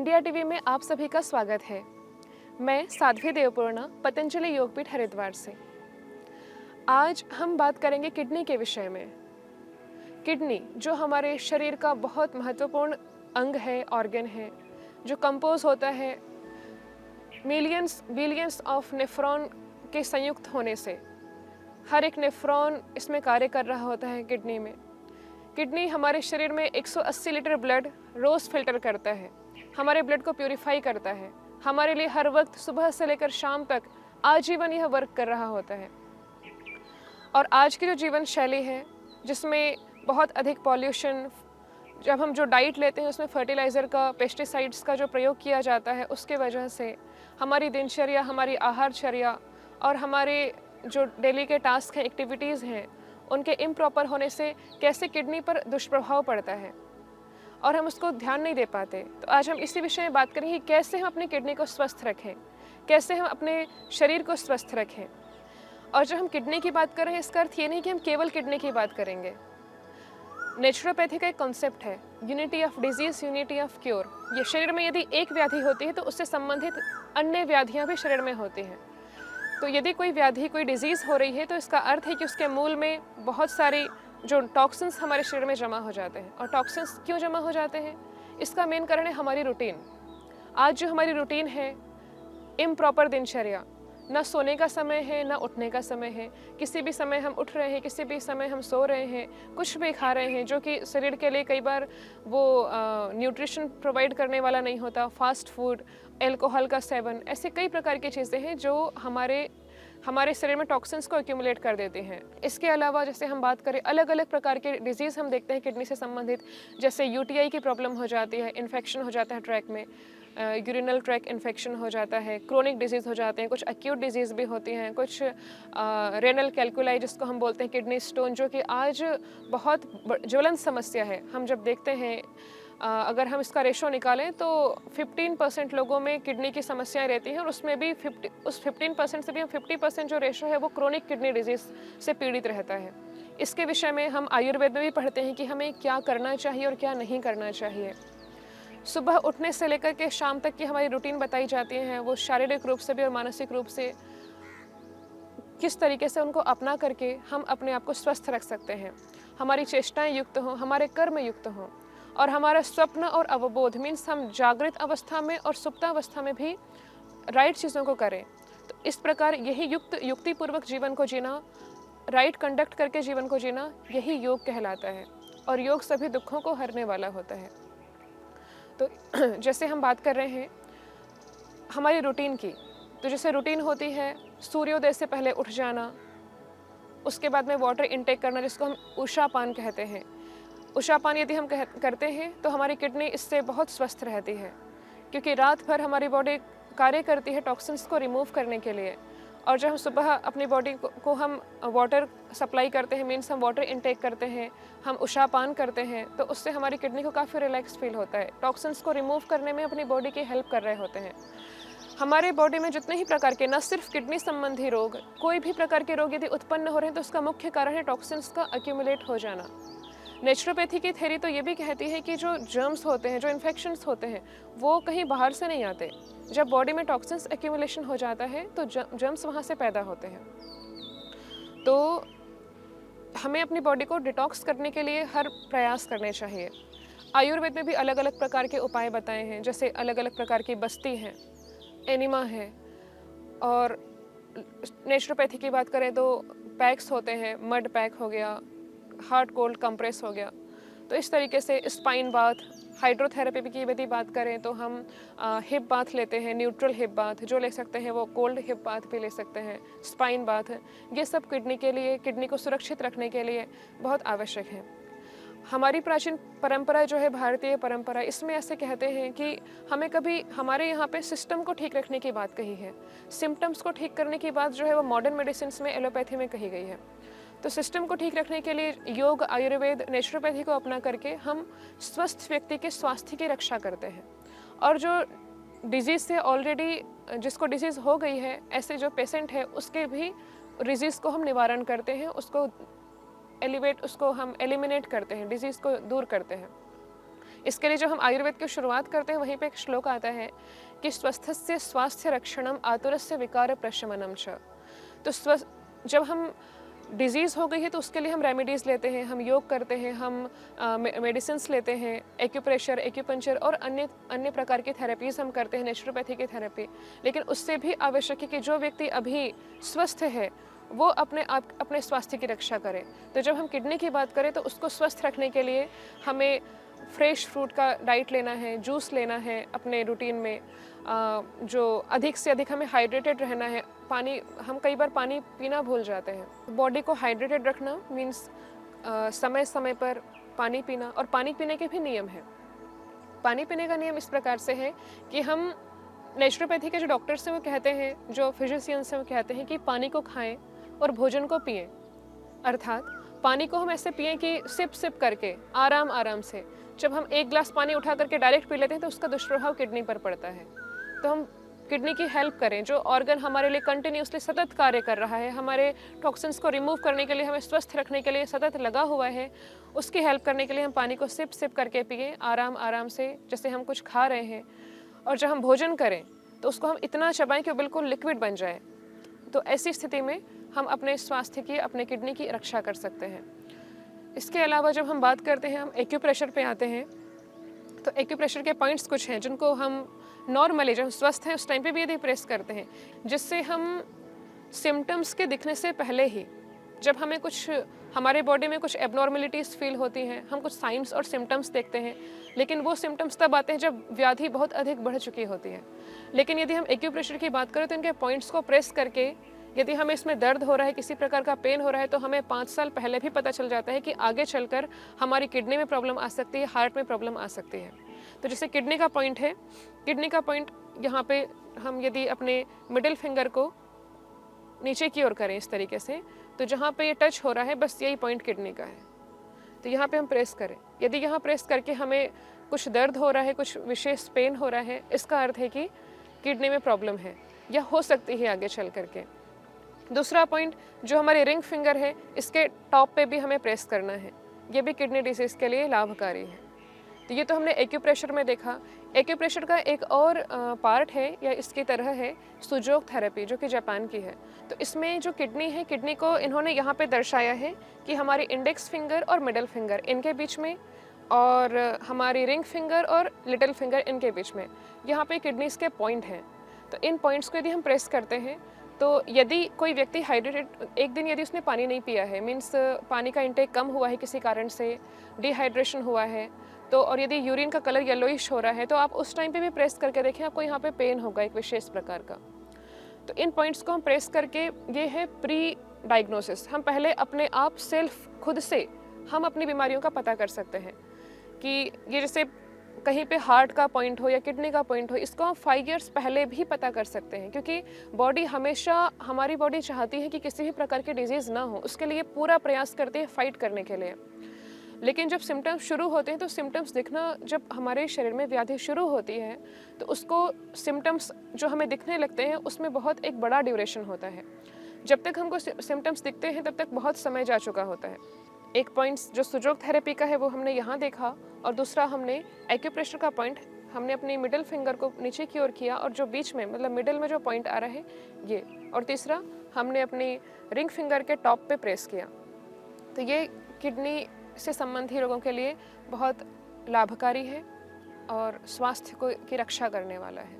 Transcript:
India TV में आप सभी का स्वागत है। मैं साध्वी देवपूर्णा, पतंजलि योगपीठ हरिद्वार से। आज हम बात करेंगे किडनी के विषय में। किडनी जो हमारे शरीर का बहुत महत्वपूर्ण अंग है, ऑर्गन है, जो कंपोज होता है मिलियंस बिलियंस ऑफ नेफ्रॉन के संयुक्त होने से। हर एक नेफ्रॉन इसमें कार्य कर रहा होता है किडनी में। किडनी हमारे शरीर में 180 लीटर ब्लड रोज़ फिल्टर करता है, हमारे ब्लड को प्यूरिफाई करता है। हमारे लिए हर वक्त सुबह से लेकर शाम तक आजीवन यह वर्क कर रहा होता है। और आज की जो जीवन शैली है जिसमें बहुत अधिक पॉल्यूशन, जब हम जो डाइट लेते हैं उसमें फर्टिलाइज़र का, पेस्टिसाइड्स का जो प्रयोग किया जाता है, उसके वजह से हमारी दिनचर्या, हमारी आहारचर्या और हमारे जो डेली के टास्क हैं, एक्टिविटीज़ हैं, उनके इम्प्रॉपर होने से कैसे किडनी पर दुष्प्रभाव पड़ता है और हम उसको ध्यान नहीं दे पाते। तो आज हम इसी विषय में बात करेंगे कि कैसे हम अपनी किडनी को स्वस्थ रखें, कैसे हम अपने शरीर को स्वस्थ रखें। और जब हम किडनी की बात कर रहे हैं, इसका अर्थ ये नहीं कि हम केवल किडनी की बात करेंगे। नेचुरोपैथी का एक कॉन्सेप्ट है, unity of disease, unity of cure. ये शरीर में यदि एक व्याधि होती है तो उससे संबंधित अन्य व्याधियाँ भी शरीर में होती हैं। तो यदि कोई व्याधि, कोई डिजीज़ हो रही है तो इसका अर्थ है कि उसके मूल में बहुत सारी जो टॉक्सिन्स हमारे शरीर में जमा हो जाते हैं। और टॉक्सिन्स क्यों जमा हो जाते हैं? इसका मेन कारण है हमारी रूटीन। आज जो हमारी रूटीन है, इम्प्रॉपर दिनचर्या, ना सोने का समय है ना उठने का समय है। किसी भी समय हम उठ रहे हैं, किसी भी समय हम सो रहे हैं, कुछ भी खा रहे हैं जो कि शरीर के लिए कई बार वो न्यूट्रिशन प्रोवाइड करने वाला नहीं होता। फास्ट फूड, एल्कोहल का सेवन, ऐसे कई प्रकार की चीज़ें हैं जो हमारे शरीर में टॉक्सिन्स को एक्यूमुलेट कर देते हैं। इसके अलावा जैसे हम बात करें, अलग अलग प्रकार के डिजीज़ हम देखते हैं किडनी से संबंधित, जैसे यूटीआई की प्रॉब्लम हो जाती है, इन्फेक्शन हो जाता है ट्रैक में, यूरिनल ट्रैक इन्फेक्शन हो जाता है, क्रोनिक डिजीज़ हो जाते हैं, कुछ एक्यूट डिजीज़ भी होती हैं, कुछ रेनल कैल्कुलाई जिसको हम बोलते हैं किडनी स्टोन, जो कि आज बहुत ज्वलंत समस्या है। हम जब देखते हैं, अगर हम इसका रेशो निकालें तो 15% लोगों में किडनी की समस्याएं रहती हैं और उसमें भी 15% से भी हम 50% जो रेशो है वो क्रोनिक किडनी डिजीज़ से पीड़ित रहता है। इसके विषय में हम आयुर्वेद में भी पढ़ते हैं कि हमें क्या करना चाहिए और क्या नहीं करना चाहिए। सुबह उठने से लेकर के शाम तक की हमारी रूटीन बताई जाती है, वो शारीरिक रूप से भी और मानसिक रूप से किस तरीके से उनको अपना करके हम अपने आप को स्वस्थ रख सकते हैं, हमारी चेष्टाएं युक्त हों, हमारे कर्म युक्त हों और हमारा स्वप्न और अवबोध, मीन्स हम जागृत अवस्था में और सुप्तावस्था में भी राइट चीज़ों को करें। तो इस प्रकार यही युक्तिपूर्वक जीवन को जीना, राइट कंडक्ट करके जीवन को जीना, यही योग कहलाता है। और योग सभी दुखों को हरने वाला होता है। तो जैसे हम बात कर रहे हैं हमारी रूटीन की, तो जैसे रूटीन होती है सूर्योदय से पहले उठ जाना, उसके बाद में वाटर इनटेक करना जिसको हम उषापान कहते हैं। उषापान यदि हम करते हैं तो हमारी किडनी इससे बहुत स्वस्थ रहती है, क्योंकि रात भर हमारी बॉडी कार्य करती है टॉक्सिन्स को रिमूव करने के लिए। और जब हम सुबह अपनी बॉडी को हम वाटर सप्लाई करते हैं, मीन्स हम वाटर इनटेक करते हैं, हम उषापान करते हैं, तो उससे हमारी किडनी को काफ़ी रिलैक्स फील होता है। टॉक्सिन्स को रिमूव करने में अपनी बॉडी की हेल्प कर रहे होते हैं। हमारे बॉडी में जितने ही प्रकार के, न सिर्फ किडनी संबंधी रोग, कोई भी प्रकार के रोग यदि उत्पन्न हो रहे हैं तो उसका मुख्य कारण है टॉक्सिन्स का एक्यूमुलेट हो जाना। नेचुरोपैथी की थ्योरी तो ये भी कहती है कि जो जर्म्स होते हैं, जो इन्फेक्शंस होते हैं, वो कहीं बाहर से नहीं आते। जब बॉडी में टॉक्सिन्स एक्यूमुलेशन हो जाता है तो जर्म्स वहाँ से पैदा होते हैं। तो हमें अपनी बॉडी को डिटॉक्स करने के लिए हर प्रयास करने चाहिए। आयुर्वेद में भी अलग अलग प्रकार के उपाय बताए हैं, जैसे अलग अलग प्रकार की बस्ती है, एनिमा है। और नेचुरोपैथी की बात करें तो पैक्स होते हैं, मड पैक हो गया, हार्ट कोल्ड कंप्रेस हो गया। तो इस तरीके से स्पाइन बाथ, हाइड्रोथेरेपी की यदि बात करें तो हम हिप बाथ लेते हैं, न्यूट्रल हिप बाथ जो ले सकते हैं, वो कोल्ड हिप बाथ भी ले सकते हैं, स्पाइन बाथ। ये सब किडनी के लिए, किडनी को सुरक्षित रखने के लिए बहुत आवश्यक है। हमारी प्राचीन परंपरा जो है, भारतीय परंपरा, इसमें ऐसे कहते हैं कि हमें कभी हमारे यहाँ पे सिस्टम को ठीक रखने की बात कही है, सिम्टम्स को ठीक करने की बात जो है वो मॉडर्न मेडिसिन में, एलोपैथी में कही गई है। तो सिस्टम को ठीक रखने के लिए योग, आयुर्वेद, नेचुरोपैथी को अपना करके हम स्वस्थ व्यक्ति के स्वास्थ्य की रक्षा करते हैं। और जो डिजीज़ से ऑलरेडी, जिसको डिजीज़ हो गई है, ऐसे जो पेशेंट है उसके भी डिजीज़ को हम निवारण करते हैं, उसको हम एलिमिनेट करते हैं, डिजीज़ को दूर करते हैं। इसके लिए जब हम आयुर्वेद की शुरुआत करते हैं वहीं पे एक श्लोक आता है कि स्वस्थस्य स्वास्थ्य रक्षणम आतुरस्य विकार प्रशमनम च। तो जब हम डिजीज़ हो गई है तो उसके लिए हम रेमेडीज़ लेते हैं, हम योग करते हैं, हम मेडिसिन्स लेते हैं, एक्यूप्रेशर, एक्यूपंक्चर और अन्य अन्य प्रकार की थेरेपीज़ हम करते हैं, नेचुरोपैथी की थेरेपी। लेकिन उससे भी आवश्यक है कि जो व्यक्ति अभी स्वस्थ है वो अपने स्वास्थ्य की रक्षा करे। तो जब हम किडनी की बात करें तो उसको स्वस्थ रखने के लिए हमें फ्रेश फ्रूट का डाइट लेना है, जूस लेना है अपने रूटीन में, जो अधिक से अधिक हमें हाइड्रेटेड रहना है। पानी, हम कई बार पानी पीना भूल जाते हैं। बॉडी को हाइड्रेटेड रखना मीन्स समय समय पर पानी पीना, और पानी पीने के भी नियम हैं। पानी पीने का नियम इस प्रकार से है कि हम नेचुरोपैथी के जो डॉक्टर्स हैं वो कहते हैं, जो फिजिशियंस हैं वो कहते हैं कि पानी को खाएं और भोजन को पिएं। अर्थात पानी को हम ऐसे पिएं कि सिप सिप करके, आराम आराम से। जब हम एक गिलास पानी उठा करके डायरेक्ट पी लेते हैं तो उसका दुष्प्रभाव किडनी पर पड़ता है। तो हम किडनी की हेल्प करें, जो ऑर्गन हमारे लिए कंटिन्यूसली सतत कार्य कर रहा है, हमारे टॉक्सिन्स को रिमूव करने के लिए, हमें स्वस्थ रखने के लिए सतत लगा हुआ है, उसकी हेल्प करने के लिए हम पानी को सिप सिप करके पिएं, आराम आराम से, जैसे हम कुछ खा रहे हैं। और जब हम भोजन करें तो उसको हम इतना चबाएं कि वो बिल्कुल लिक्विड बन जाए। तो ऐसी स्थिति में हम अपने स्वास्थ्य की, अपने किडनी की रक्षा कर सकते हैं। इसके अलावा जब हम बात करते हैं, हम एक्यूप्रेशर पे आते हैं, तो एक्यूप्रेशर के पॉइंट्स कुछ हैं जिनको हम नॉर्मली, जब हम स्वस्थ हैं उस टाइम पे भी यदि प्रेस करते हैं, जिससे हम सिम्टम्स के दिखने से पहले ही, जब हमें कुछ, हमारे बॉडी में कुछ एबनॉर्मलिटीज़ फील होती हैं, हम कुछ साइंस और सिम्टम्स देखते हैं, लेकिन वो सिम्टम्स तब आते हैं जब व्याधि बहुत अधिक बढ़ चुकी होती है। लेकिन यदि हम एक्यूप्रेशर की बात करें तो इनके पॉइंट्स को प्रेस करके, यदि हमें इसमें दर्द हो रहा है, किसी प्रकार का पेन हो रहा है, तो हमें 5 साल पहले भी पता चल जाता है कि आगे चलकर हमारी किडनी में प्रॉब्लम आ सकती है, हार्ट में प्रॉब्लम आ सकती है। तो जैसे किडनी का पॉइंट है, किडनी का पॉइंट यहाँ पे हम यदि अपने मिडिल फिंगर को नीचे की ओर करें इस तरीके से, तो जहाँ पे ये टच हो रहा है बस यही पॉइंट किडनी का है। तो यहाँ पे हम प्रेस करें, यदि यहाँ प्रेस करके हमें कुछ दर्द हो रहा है, कुछ विशेष पेन हो रहा है, इसका अर्थ है कि किडनी में प्रॉब्लम है या हो सकती है आगे चल करके। दूसरा पॉइंट जो हमारे रिंग फिंगर है, इसके टॉप पे भी हमें प्रेस करना है, ये भी किडनी डिसीज़ के लिए लाभकारी है। तो ये तो हमने एक्यूप्रेशर में देखा। एक्यूप्रेशर का एक और पार्ट है या इसकी तरह है सुजोग थेरेपी, जो कि जापान की है। तो इसमें जो किडनी है, किडनी को इन्होंने यहाँ पे दर्शाया है कि हमारी इंडेक्स फिंगर और मिडल फिंगर इनके बीच में, और हमारी रिंग फिंगर और लिटिल फिंगर इनके बीच में, यहाँ पे किडनीज के पॉइंट हैं। तो इन पॉइंट्स को यदि हम प्रेस करते हैं, तो यदि कोई व्यक्ति हाइड्रेटेड, एक दिन यदि उसने पानी नहीं पिया है, मीन्स पानी का इंटेक कम हुआ है किसी कारण से, डिहाइड्रेशन हुआ है, तो और यदि यूरिन का कलर येलोइश हो रहा है, तो आप उस टाइम पे भी प्रेस करके देखें, आपको यहाँ पे पेन होगा एक विशेष प्रकार का। तो इन पॉइंट्स को हम प्रेस करके, ये है प्री डायग्नोसिस। हम पहले अपने आप सेल्फ, खुद से हम अपनी बीमारियों का पता कर सकते हैं कि ये जैसे कहीं पे हार्ट का पॉइंट हो या किडनी का पॉइंट हो, इसको हम 5 इयर्स पहले भी पता कर सकते हैं, क्योंकि बॉडी हमेशा, हमारी बॉडी चाहती है कि किसी भी प्रकार की डिजीज़ ना हो, उसके लिए पूरा प्रयास करती है फाइट करने के लिए। लेकिन जब सिम्टम्स शुरू होते हैं, तो सिम्टम्स दिखना, जब हमारे शरीर में व्याधि शुरू होती है तो उसको सिम्टम्स जो हमें दिखने लगते हैं उसमें बहुत एक बड़ा ड्यूरेशन होता है। जब तक हमको सिम्टम्स दिखते हैं तब तक बहुत समय जा चुका होता है। एक पॉइंट्स जो सुजोग थेरेपी का है वो हमने यहाँ देखा, और दूसरा हमने एक्यूप्रेशर का पॉइंट, हमने अपनी मिडिल फिंगर को नीचे की ओर किया और जो बीच में, मतलब मिडिल में जो पॉइंट आ रहा है ये, और तीसरा हमने अपनी रिंग फिंगर के टॉप पे प्रेस किया। तो ये किडनी से संबंधी रोगों के लिए बहुत लाभकारी है और स्वास्थ्य को की रक्षा करने वाला है।